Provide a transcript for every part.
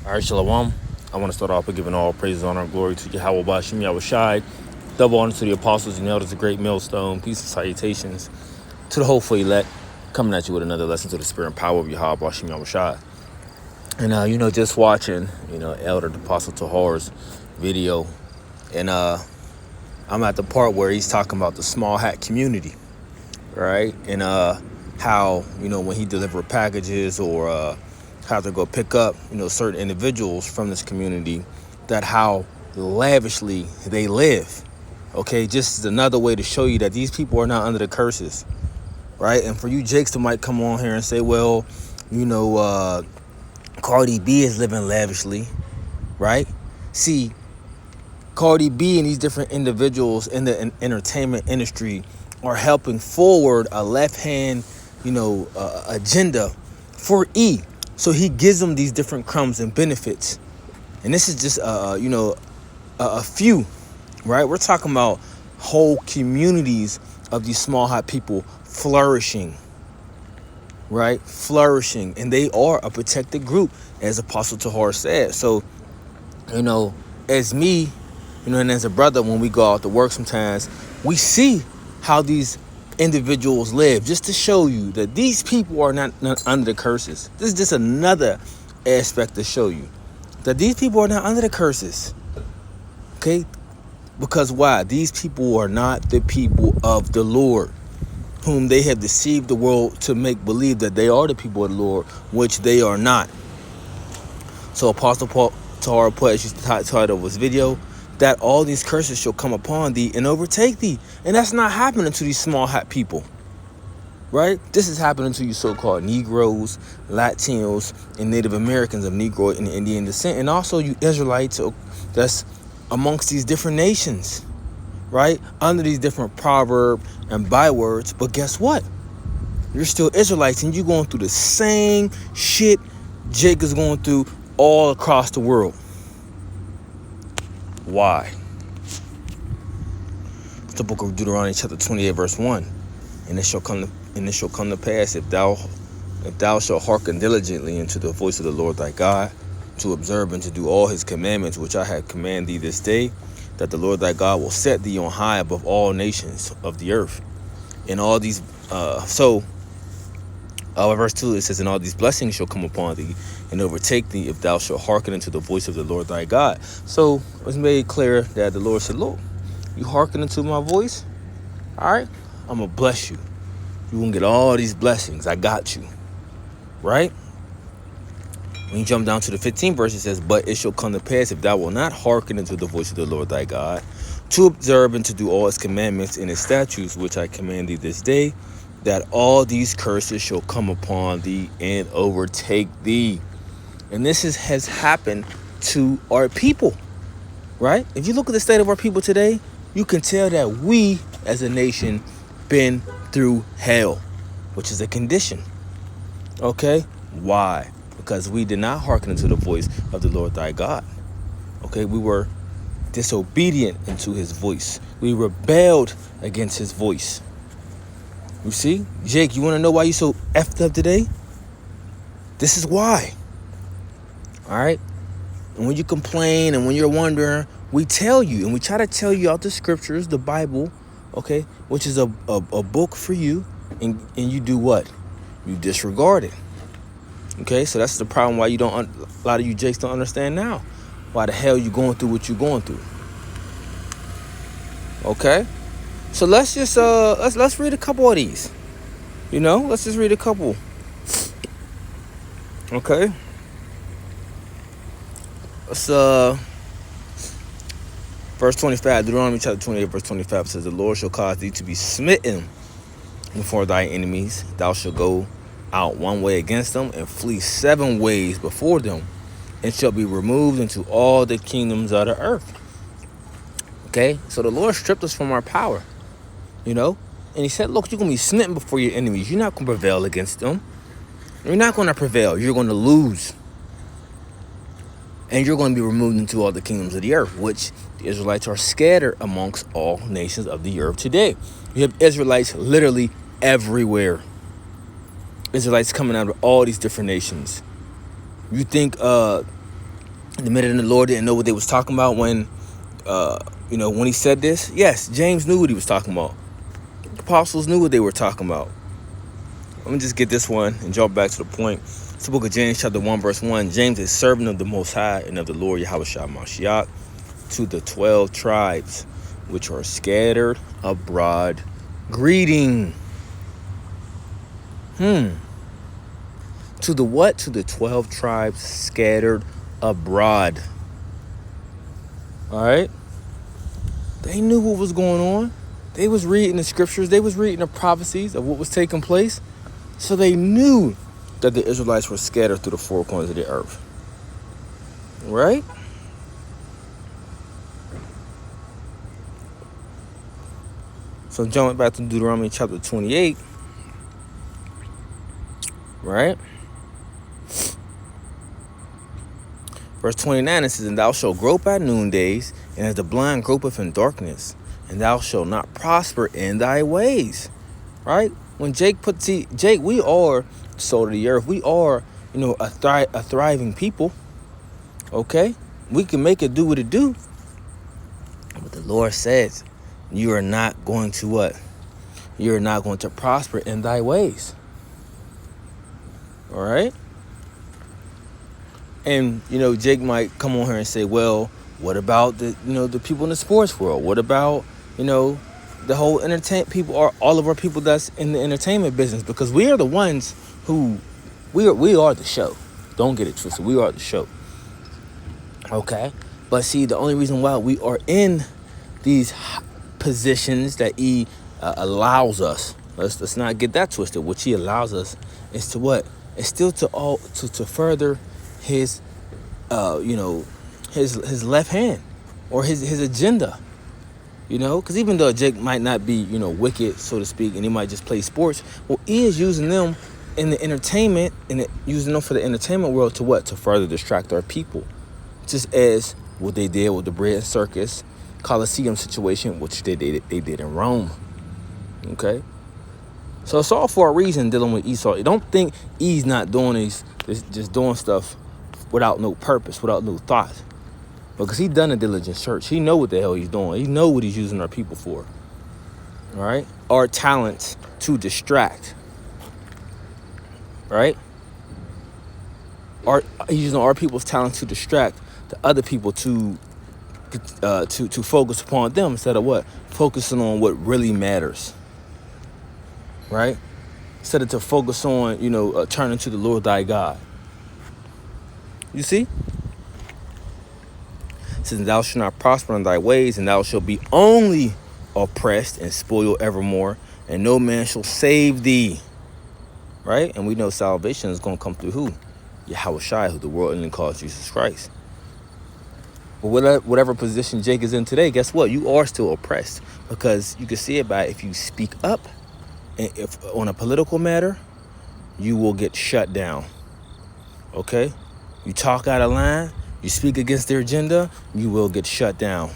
All right, Shalom. I want to start off by giving all praise, honor, and glory to Yahweh Bashim Yahushai. Double honor to the apostles and elders, the great millstone. Peace and salutations to the hopeful elect. Coming at you with another lesson to the spirit and power of Yahweh Bashim Yahushai. And, just watching, Elder Apostle Tahar's video. And I'm at the part where he's talking about the small hat community, right? And how, when he delivered packages or have to go pick up, certain individuals from this community, that how lavishly they live. Okay, just another way to show you that these people are not under the curses, right? And for you Jakes that might come on here and say, well, Cardi B is living lavishly, right? See, Cardi B and these different individuals in the entertainment industry are helping forward a left-hand, agenda for E. So he gives them these different crumbs and benefits. And this is just, a few, right? We're talking about whole communities of these small hot people flourishing, right? Flourishing. And they are a protected group, as Apostle Tahar said. So, as me, and as a brother, when we go out to work sometimes, we see how these individuals live, just to show you that these people are not under the curses. This is just another aspect to show you that these people are not under the curses. Okay? Because why? These people are not the people of the Lord, whom they have deceived the world to make believe that they are the people of the Lord, which they are not. So Apostle Paul Tahar put, as the title of his video, that all these curses shall come upon thee and overtake thee. And that's not happening to these small hat people, right? This is happening to you so-called Negroes, Latinos, and Native Americans of Negro and Indian descent, and also you Israelites that's amongst these different nations, right? Under these different proverbs and bywords. But guess what? You're still Israelites, and you're going through the same shit Jake is going through all across the world. Why? It's the book of Deuteronomy chapter 28 verse 1. And it shall come to pass, if thou shalt hearken diligently unto the voice of the Lord thy God, to observe and to do all his commandments which I have commanded thee this day, that the Lord thy God will set thee on high above all nations of the earth. And all these verse 2, it says, and all these blessings shall come upon thee and overtake thee if thou shalt hearken unto the voice of the Lord thy God. So it's made clear that the Lord said, look, you hearken unto my voice, all right, I'm going to bless you. You're going to get all these blessings. I got you, right? When you jump down to the 15th verse, it says, but it shall come to pass, if thou wilt not hearken unto the voice of the Lord thy God, to observe and to do all his commandments and his statutes, which I command thee this day, that all these curses shall come upon thee and overtake thee. And this has happened to our people, right? If you look at the state of our people today, you can tell that we as a nation been through hell, which is a condition. Okay? Why? Because we did not hearken unto the voice of the Lord thy God. Okay? We were disobedient unto his voice. We rebelled against his voice. You see? Jake, you want to know why you so effed up today? This is why. All right? And when you complain and when you're wondering, we tell you, and we try to tell you out the scriptures, the Bible, okay, which is a book for you, and you do what? You disregard it. Okay? So that's the problem why a lot of you Jakes don't understand now. Why the hell you going through what you're going through. Okay? So let's just let's read a couple of these. Let's just read a couple. Okay. Let's verse 25, Deuteronomy chapter 28, verse 25 says, the Lord shall cause thee to be smitten before thy enemies. Thou shalt go out one way against them and flee 7 ways before them, and shall be removed into all the kingdoms of the earth. Okay, so the Lord stripped us from our power. And he said, look, you're going to be smitten before your enemies. You're not going to prevail against them. You're not going to prevail. You're going to lose. And you're going to be removed into all the kingdoms of the earth, which the Israelites are scattered amongst all nations of the earth today. You have Israelites literally everywhere. Israelites coming out of all these different nations. You think The men in the Lord didn't know what they was talking about when, when he said this. Yes, James knew what he was talking about. The apostles knew what they were talking about. Let me just get this one and jump back to the point. It's the book of James, chapter 1, verse 1. James is servant of the Most High and of the Lord Yahweh Shah Mashiach to the 12 tribes which are scattered abroad. Greeting. To the what? To the 12 tribes scattered abroad. All right? They knew what was going on. They was reading the scriptures. They was reading the prophecies of what was taking place. So they knew that the Israelites were scattered through the four corners of the earth. Right? So jumping back to Deuteronomy chapter 28. Right? Verse 29, it says, and thou shalt grope at noondays, and as the blind gropeth in darkness, and thou shalt not prosper in thy ways. Right? When Jake we are salt of the earth. We are, a thriving people. Okay? We can make it do what it do. But the Lord says, you are not going to what? You are not going to prosper in thy ways. All right? And, Jake might come on here and say, well, what about the people in the sports world? What about, the whole entertainment people, or all of our people that's in the entertainment business? Because we are the ones who, we are the show. Don't get it twisted. We are the show. Okay? But see, the only reason why we are in these positions that he allows us, let's not get that twisted. What he allows us is to what? It's still to further his his left hand or his agenda, because even though Jake might not be wicked, so to speak, and he might just play sports, well, he is using them in the entertainment and using them for the entertainment world to what? To further distract our people, just as what they did with the bread and circus Colosseum situation, which they did in Rome. Okay. So it's all for a reason dealing with Esau. You don't think he's not doing just doing stuff without no purpose, without no thought. Because he done a diligent search. He know what the hell he's doing. He know what he's using our people for. All right? Our talents to distract. Right? He's using our people's talents to distract the other people to focus upon them instead of what? Focusing on what really matters. Right? Instead of to focus on, turning to the Lord thy God. You see? It says, thou shalt not prosper in thy ways, and thou shalt be only oppressed and spoiled evermore, and no man shall save thee. Right? And we know salvation is going to come through who? Yahweh Shai, who the world only calls Jesus Christ. But whatever position Jake is in today, guess what? You are still oppressed, because you can see it by if you speak up, and if on a political matter, you will get shut down. Okay? You talk out of line, you speak against their agenda, you will get shut down.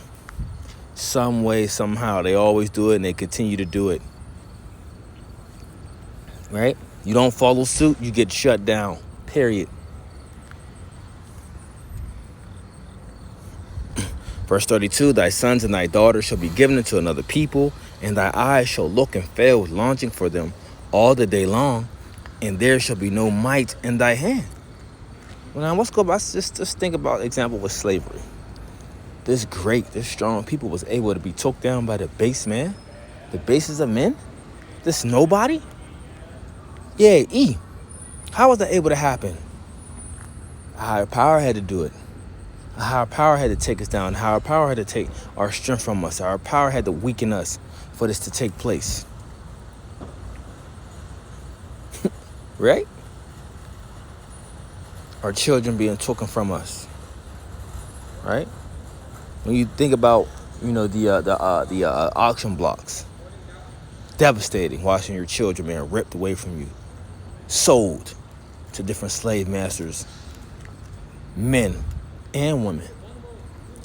Some way, somehow. They always do it, and they continue to do it. Right? You don't follow suit, you get shut down. Period. Verse 32, thy sons and thy daughters shall be given unto another people, and thy eyes shall look and fail with longing for them all the day long, and there shall be no might in thy hand. Well, now let's go back. Just think about the example with slavery. This strong people was able to be choked down by the base man, the bases of men, this nobody. Yeah, how was that able to happen? A higher power had to do it. A higher power had to take us down. A higher power had to take our strength from us. Our power had to weaken us for this to take place. Right? Our children being taken from us. Right? When you think about, the auction blocks, devastating, watching your children being ripped away from you, sold to different slave masters, men and women.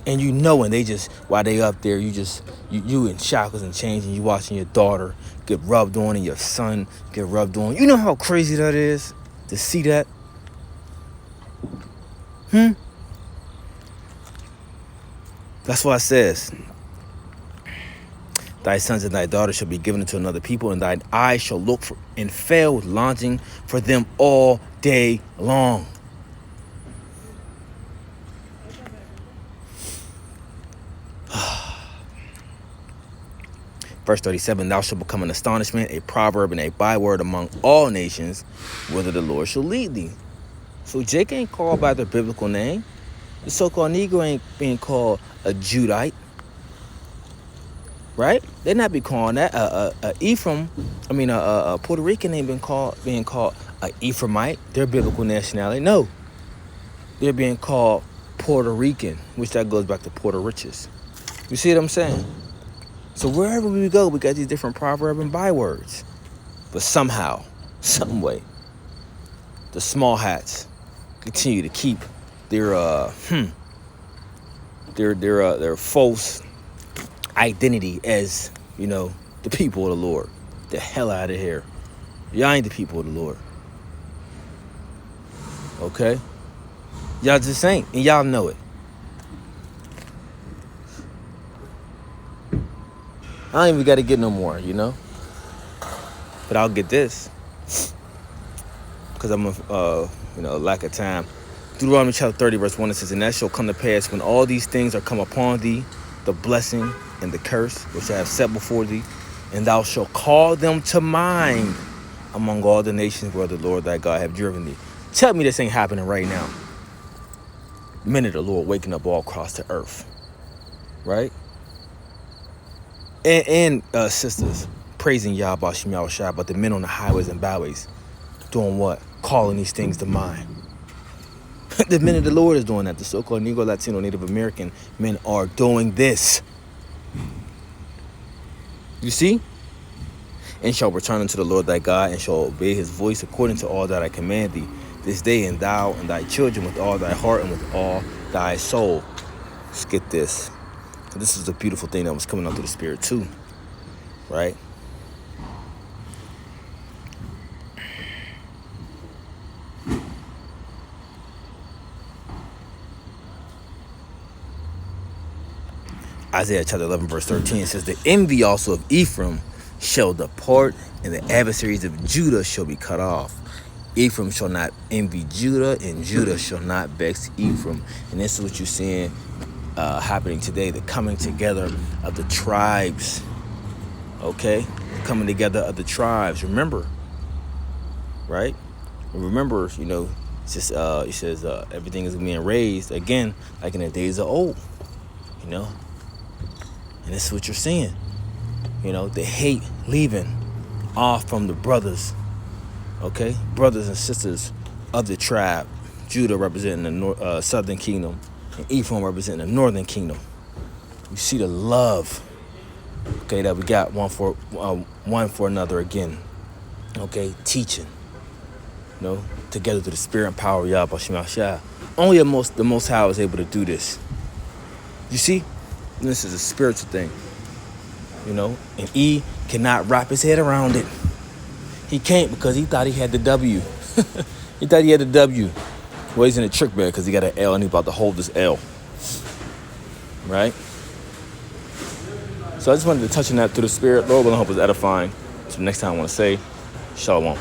And and they just, while they up there, you in shackles and chains, and you watching your daughter get rubbed on and your son get rubbed on. You know how crazy that is to see that? That's why it says, thy sons and thy daughters shall be given to another people, and thine eyes shall look for and fail with longing for them all day long. Verse 37, thou shalt become an astonishment, a proverb, and a byword among all nations, whither the Lord shall lead thee. So Jake ain't called by their biblical name. The so-called Negro ain't being called a Judite. Right? They not be calling that a Puerto Rican ain't being called a Ephraimite, their biblical nationality. No, they're being called Puerto Rican, which that goes back to Puerto Riches. You see what I'm saying? So wherever we go, we got these different proverbs and bywords, but somehow, some way, the small hats continue to keep their false identity as, the people of the Lord. The hell out of here. Y'all ain't the people of the Lord. Okay? Y'all just ain't, and y'all know it. I ain't even got to get no more, But I'll get this. Because I'm lack of time. Deuteronomy chapter 30, verse 1, it says, and that shall come to pass when all these things are come upon thee, the blessing and the curse, which I have set before thee, and thou shalt call them to mind among all the nations where the Lord thy God have driven thee. Tell me this ain't happening right now. Men of the Lord waking up all across the earth. Right? And sisters praising Yah B'Shem Yahushua, but the men on the highways and byways doing what? Calling these things to mind. The men of the Lord is doing that. The so-called Negro, Latino, Native American men are doing this. You see? And shall return unto the Lord thy God, and shall obey his voice according to all that I command thee this day, and thou and thy children with all thy heart and with all thy soul. Let's get this. This is a beautiful thing that was coming out through the Spirit too, right? Isaiah chapter 11, verse 13 says, the envy also of Ephraim shall depart, and the adversaries of Judah shall be cut off. Ephraim shall not envy Judah, and Judah shall not vex Ephraim. And this is what you're seeing happening today, the coming together of the tribes. Okay? The coming together of the tribes. Remember, right? Remember, it's just, it says everything is being raised again, like in the days of old, And this is what you're seeing. The hate leaving off from the brothers, okay? Brothers and sisters of the tribe. Judah representing the southern kingdom, and Ephraim representing the northern kingdom. You see the love, okay, that we got one for another again, okay? Teaching, together through the spirit and power of Yah B'Shem Yahushua. Only the Most High was able to do this. You see? And this is a spiritual thing, and E cannot wrap his head around it. He can't because he thought he had the W. He thought he had the W. Well, he's in a trick bag because he got an L and he's about to hold this L. Right? So I just wanted to touch on that through the Spirit. Lord willing, hope it's edifying. So next time I want to say, Shalom.